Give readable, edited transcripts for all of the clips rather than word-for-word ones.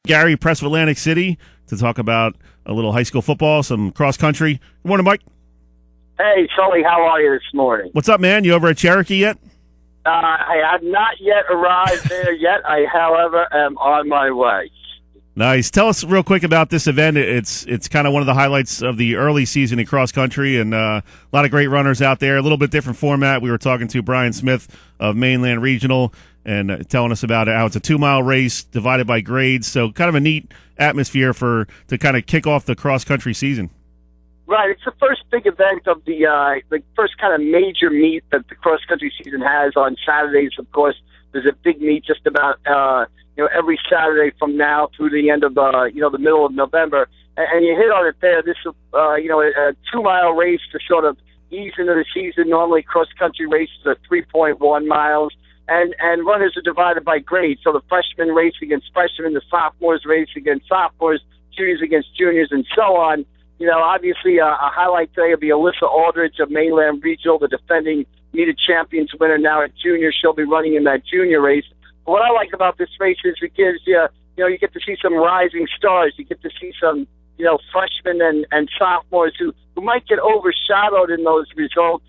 Gary, Press of Atlantic City, to talk about a little high school football, some cross country. Good morning, Mike. Hey, Sully, how are you this morning? What's up, man? You over at Cherokee yet? I have not yet arrived there yet. I, however, am on my way. Nice. Tell us real quick about this event. It's kind of one of the highlights of the early season in cross country, and a lot of great runners out there. A little bit different format. We were talking to Brian Smith of Mainland Regional and telling us about how it's a 2-mile race divided by grades. So kind of a neat atmosphere to kind of kick off the cross country season. Right. It's the first big event of the first kind of major meet that the cross country season has on Saturdays. Of course, there's a big meet just about every Saturday from now through the end of the middle of November. And you hit on it there. This is a 2-mile race to sort of ease into the season. Normally, cross country races are 3.1 miles. And runners are divided by grade. So the freshmen race against freshmen, the sophomores race against sophomores, juniors against juniors, and so on. Obviously, a highlight today will be Alyssa Aldridge of Mainland Regional, the defending meet champions winner now at junior. She'll be running in that junior race. But what I like about this race is it gives you get to see some rising stars. You get to see some, freshmen and sophomores who might get overshadowed in those results.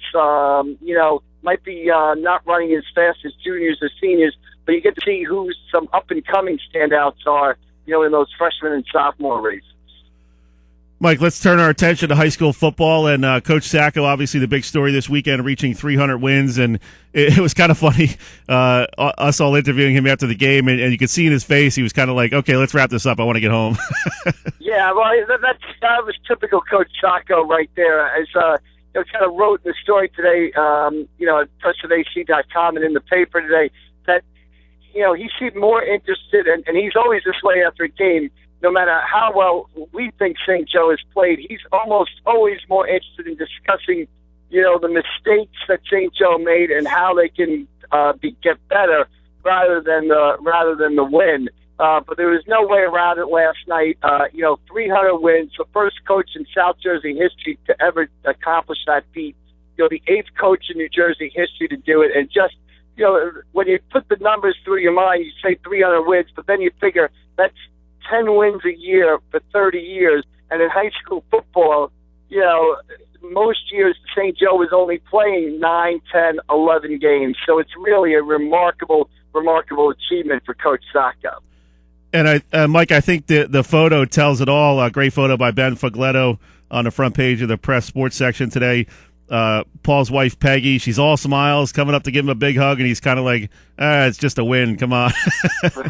Might be not running as fast as juniors or seniors, but you get to see who some up-and-coming standouts are, in those freshman and sophomore races. Mike, let's turn our attention to high school football, and Coach Sacco, obviously the big story this weekend, reaching 300 wins, and it was kind of funny, us all interviewing him after the game, and you could see in his face, he was kind of like, okay, let's wrap this up, I want to get home. Yeah, well, that was typical Coach Sacco right there, as kind of wrote in the story today, at pressafac.com and in the paper today, that, he seemed more interested, and he's always this way after a game. No matter how well we think St. Joe has played, he's almost always more interested in discussing, the mistakes that St. Joe made and how they can get better rather than the win. But there was no way around it last night. 300 wins, the first coach in South Jersey history to ever accomplish that feat. The 8th coach in New Jersey history to do it. And just, when you put the numbers through your mind, you say 300 wins, but then you figure that's 10 wins a year for 30 years. And in high school football, most years St. Joe was only playing 9, 10, 11 games. So it's really a remarkable achievement for Coach Sacco. And Mike, I think the photo tells it all. A great photo by Ben Fogletto on the front page of the Press Sports section today. Paul's wife, Peggy, she's all smiles, coming up to give him a big hug, and he's kind of like, it's just a win, come on.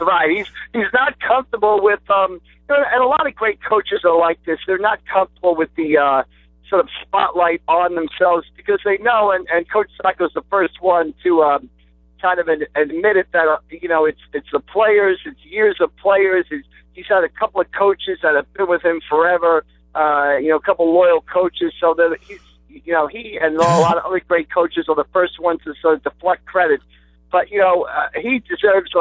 Right. He's not comfortable with, and a lot of great coaches are like this. They're not comfortable with the sort of spotlight on themselves because they know, and Coach Sacco's the first one to kind of admit it, that, it's the players, it's years of players. He's had a couple of coaches that have been with him forever, a couple loyal coaches, so that he and a lot of other great coaches are the first ones to sort of deflect credit. But, he deserves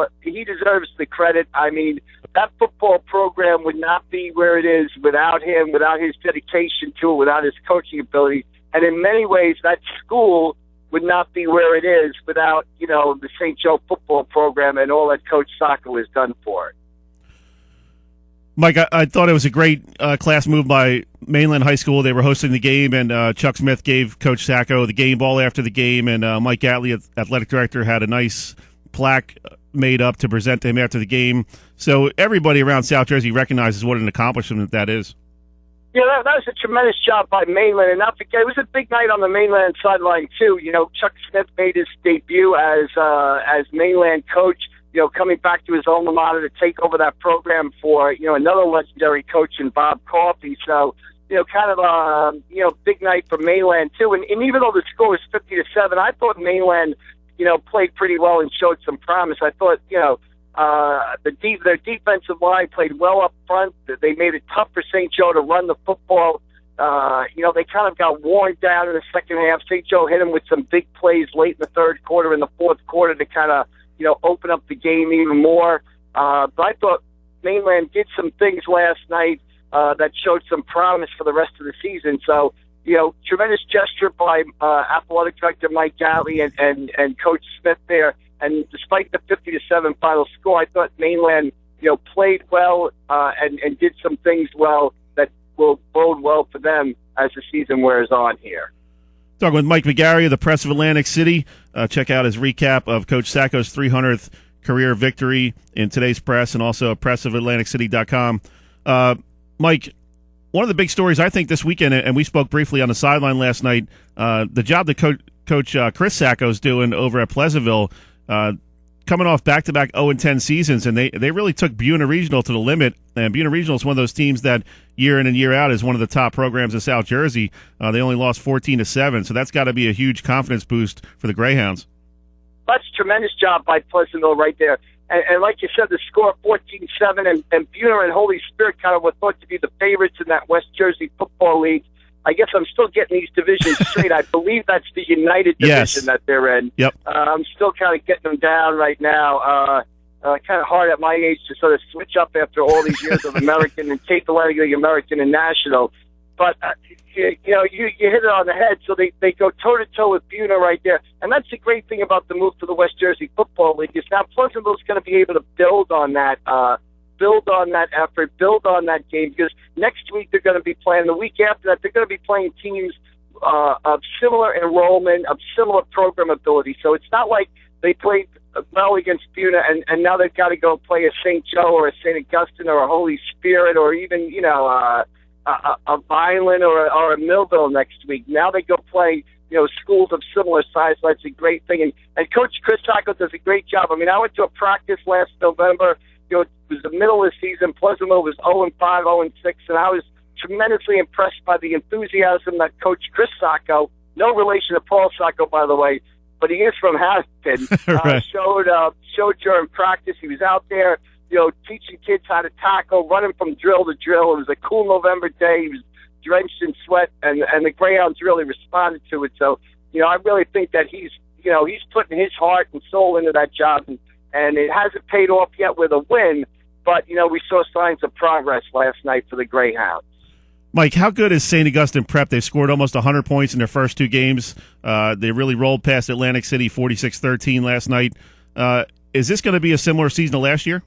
the credit. I mean, that football program would not be where it is without him, without his dedication to it, without his coaching ability. And in many ways, that school would not be where it is without, the St. Joe football program and all that Coach Sacco has done for it. Mike, I thought it was a great class move by Mainland High School. They were hosting the game, and Chuck Smith gave Coach Sacco the game ball after the game, and Mike Gatley, athletic director, had a nice plaque made up to present to him after the game. So everybody around South Jersey recognizes what an accomplishment that is. Yeah, that was a tremendous job by Mainland, and not forget, it was a big night on the Mainland sideline too. Chuck Smith made his debut as Mainland coach. Coming back to his alma mater to take over that program for, another legendary coach in Bob Coffey. So, kind of a, big night for Mainland too. And even though the score was 50-7, I thought Mainland, played pretty well and showed some promise. I thought, their defensive line played well up front. They made it tough for St. Joe to run the football. They kind of got worn down in the second half. St. Joe hit them with some big plays late in the third quarter and the fourth quarter to kind of, open up the game even more. But I thought Mainland did some things last night that showed some promise for the rest of the season. So, tremendous gesture by athletic director Mike Gatley and Coach Smith there. And despite the 50-7 final score, I thought Mainland, played well and did some things well that will bode well for them as the season wears on here. Talking with Mike McGarry of the Press of Atlantic City. Check out his recap of Coach Sacco's 300th career victory in today's press, and also pressofatlanticcity.com. Mike, one of the big stories I think this weekend, and we spoke briefly on the sideline last night, the job that Coach Chris Sacco's doing over at Pleasantville, coming off back-to-back 0-10 seasons, and they really took Buena Regional to the limit. And Buena Regional is one of those teams that year in and year out is one of the top programs in South Jersey. They only lost 14-7, so that's got to be a huge confidence boost for the Greyhounds. That's a tremendous job by Pleasantville right there. And like you said, the score 14-7, and Buena and Holy Spirit kind of were thought to be the favorites in that West Jersey Football League. I guess I'm still getting these divisions straight. I believe that's the United Division that they're in. Yep. I'm still kind of getting them down right now. Kind of hard at my age to sort of switch up after all these years of American and Cape Atlantic League, American and National. But, you hit it on the head. So they go toe-to-toe with Buena right there. And that's the great thing about the move to the West Jersey Football League is now Pleasantville's going to be able to build on that effort, build on that game, because next week they're going to be playing, the week after that, they're going to be playing teams of similar enrollment, of similar program ability. So it's not like they played well against Buena and now they've got to go play a St. Joe or a St. Augustine or a Holy Spirit or even, a Violin or a Millville next week. Now they go play, schools of similar size. So that's a great thing. And Coach Chris Sacco does a great job. I mean, I went to a practice last November. It was the middle of the season. Pleasantville was 0-5, 0-6, and I was tremendously impressed by the enthusiasm that Coach Chris Sacco, no relation to Paul Sacco, by the way, but he is from Hampton, right. showed during practice. He was out there, teaching kids how to tackle, running from drill to drill. It was a cool November day. He was drenched in sweat, and the Greyhounds really responded to it. So, I really think that he's putting his heart and soul into that job, and it hasn't paid off yet with a win, but, we saw signs of progress last night for the Greyhounds. Mike, how good is St. Augustine Prep? They've scored almost 100 points in their first two games. They really rolled past Atlantic City 46-13 last night. Is this going to be a similar season to last year?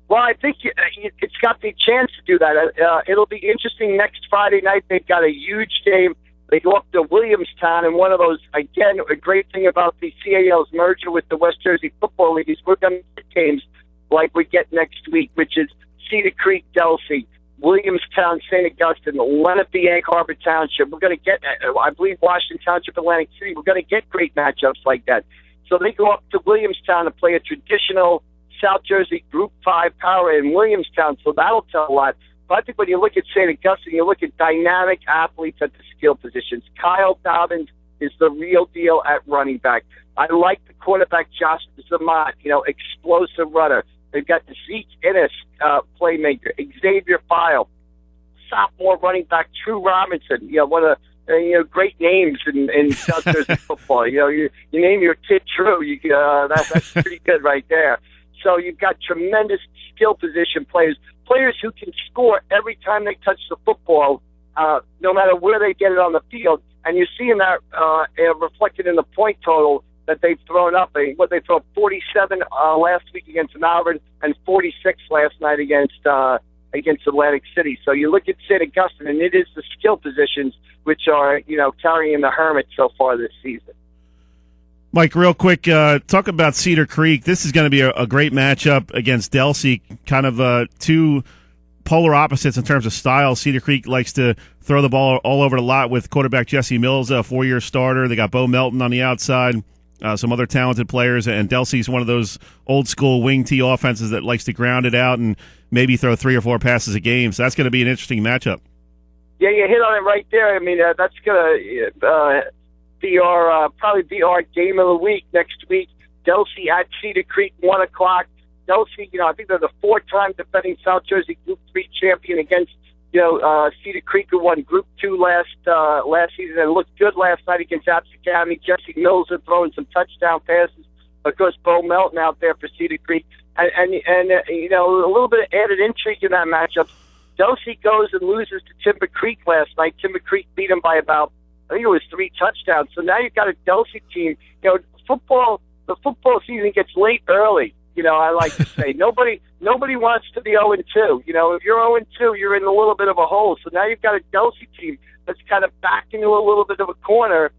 Well, I think it's got the chance to do that. It'll be interesting next Friday night. They've got a huge game. They go up to Williamstown, and one of those, again, a great thing about the CAL's merger with the West Jersey Football League is we're going to get games like we get next week, which is Cedar Creek, Delsey, Williamstown, St. Augustine, Lenape, Egg Harbor Township. We're going to get, I believe, Washington Township, Atlantic City. We're going to get great matchups like that. So they go up to Williamstown to play a traditional South Jersey Group 5 power in Williamstown, so that'll tell a lot. But I think when you look at St. Augustine, you look at dynamic athletes at the skill positions. Kyle Dobbins is the real deal at running back. I like the quarterback, Josh Zamot, explosive runner. They've got the Zeke Innes, playmaker, Xavier File, sophomore running back, True Robinson, one of the great names in South Jersey football. You name your kid True, that's pretty good right there. So you've got tremendous skill position players who can score every time they touch the football, no matter where they get it on the field. And you're seeing that reflected in the point total that they've thrown up. They throw 47 last week against Malvern and 46 last night against Atlantic City. So you look at St. Augustine, and it is the skill positions which are carrying the Hermit so far this season. Mike, real quick, talk about Cedar Creek. This is going to be a great matchup against Delsey, kind of two polar opposites in terms of style. Cedar Creek likes to throw the ball all over the lot with quarterback Jesse Mills, a 4-year starter. They got Bo Melton on the outside, some other talented players, and Delsey's one of those old-school wing T offenses that likes to ground it out and maybe throw 3 or 4 passes a game. So that's going to be an interesting matchup. Yeah, you hit on it right there. I mean, that's going to probably be our game of the week next week. Delsey at Cedar Creek, 1 o'clock. Delsey, I think they're the 4-time defending South Jersey Group 3 champion against, Cedar Creek, who won Group 2 last season and looked good last night against Apps Academy. Jesse Mills are throwing some touchdown passes. Of course, Bo Melton out there for Cedar Creek. And a little bit of added intrigue in that matchup. Delsey goes and loses to Timber Creek last night. Timber Creek beat them by about, I think it was 3 touchdowns. So now you've got a Delsey team. The football season gets late early. I like to say nobody wants to be 0-2. If you're 0-2, you're in a little bit of a hole. So now you've got a Delsey team that's kind of backed into a little bit of a corner.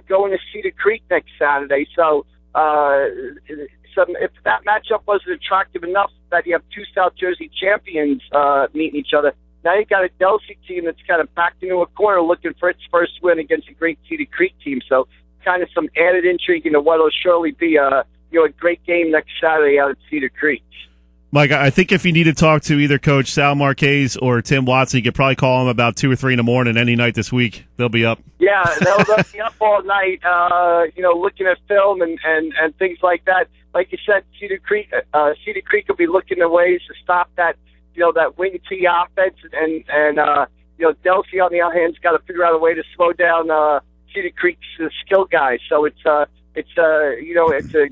Going to Cedar Creek next Saturday. So if that matchup wasn't attractive enough that you have two South Jersey champions meeting each other, now you've got a Delsey team that's kind of backed into a corner looking for its first win against a great Cedar Creek team. So kind of some added intrigue into what will surely be a great game next Saturday out at Cedar Creek. Mike, I think if you need to talk to either Coach Sal Marquez or Tim Watson, you could probably call them about 2 or 3 in the morning any night this week. They'll be up. Yeah, they'll be up all night, looking at film and things like that. Like you said, Cedar Creek will be looking at ways to stop that, that wing T offense, and Delsey on the other hand's got to figure out a way to slow down Cedar Creek's skill guys. So it's a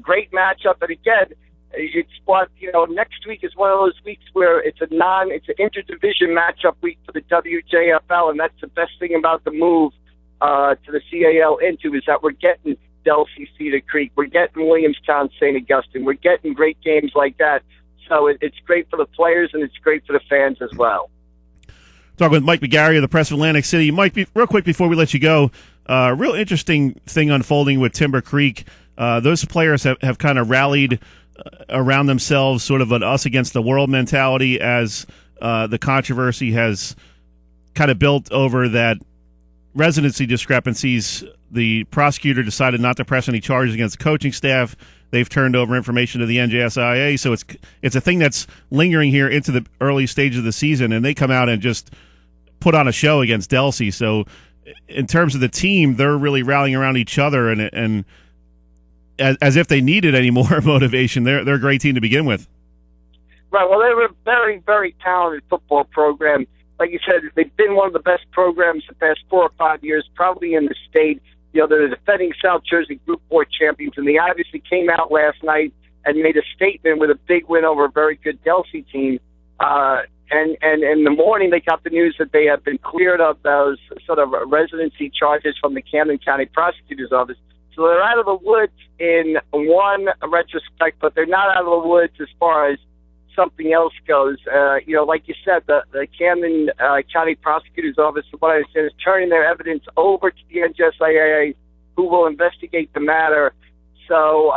great matchup, and again, it's what next week is one of those weeks where it's an interdivision matchup week for the WENJ-FM, and that's the best thing about the move to the CAL is that we're getting Delsey, Cedar Creek, we're getting Williamstown, St. Augustine, we're getting great games like that. So it's great for the players and it's great for the fans as well. Talking with Mike McGarry of the Press of Atlantic City. Mike, real quick before we let you go, real interesting thing unfolding with Timber Creek. Those players have kind of rallied around themselves, sort of an us against the world mentality, as the controversy has kind of built over that residency discrepancies. The prosecutor decided not to press any charges against the coaching staff. They've turned over information to the NJSIA, so it's a thing that's lingering here into the early stages of the season, and they come out and just put on a show against Delsey. So in terms of the team, they're really rallying around each other, and as if they needed any more motivation. They're a great team to begin with. Right. Well, they were a very, very talented football program. Like you said, they've been one of the best programs the past 4 or 5 years, probably in the state. They're the defending South Jersey Group 4 champions, and they obviously came out last night and made a statement with a big win over a very good Delsey team. And in the morning, they got the news that they have been cleared of those sort of residency charges from the Camden County Prosecutor's Office. So they're out of the woods in one retrospect, but they're not out of the woods as far as something else goes. Like you said, the Camden County Prosecutor's Office, from what I understand, is turning their evidence over to the NJSIA, who will investigate the matter. So,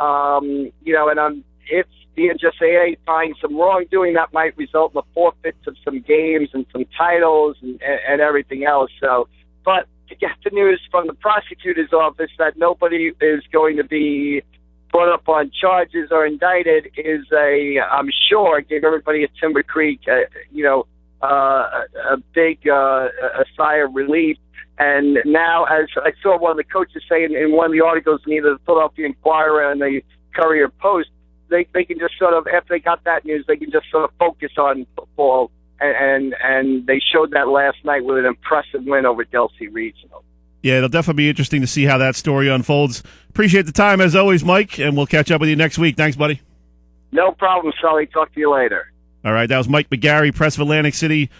if the NJSIA finds some wrongdoing, that might result in the forfeits of some games and some titles and everything else. So, but to get the news from the prosecutor's office that nobody is going to be brought up on charges or indicted I'm sure, gave everybody at Timber Creek, a big sigh of relief. And now, as I saw one of the coaches say in one of the articles in either the Philadelphia Inquirer and the Courier Post, they can just sort of, after they got that news, they can just sort of focus on football. And they showed that last night with an impressive win over Delsey Regional. Yeah, it'll definitely be interesting to see how that story unfolds. Appreciate the time, as always, Mike, and we'll catch up with you next week. Thanks, buddy. No problem, Sully. Talk to you later. All right, that was Mike McGarry, Press of Atlantic City.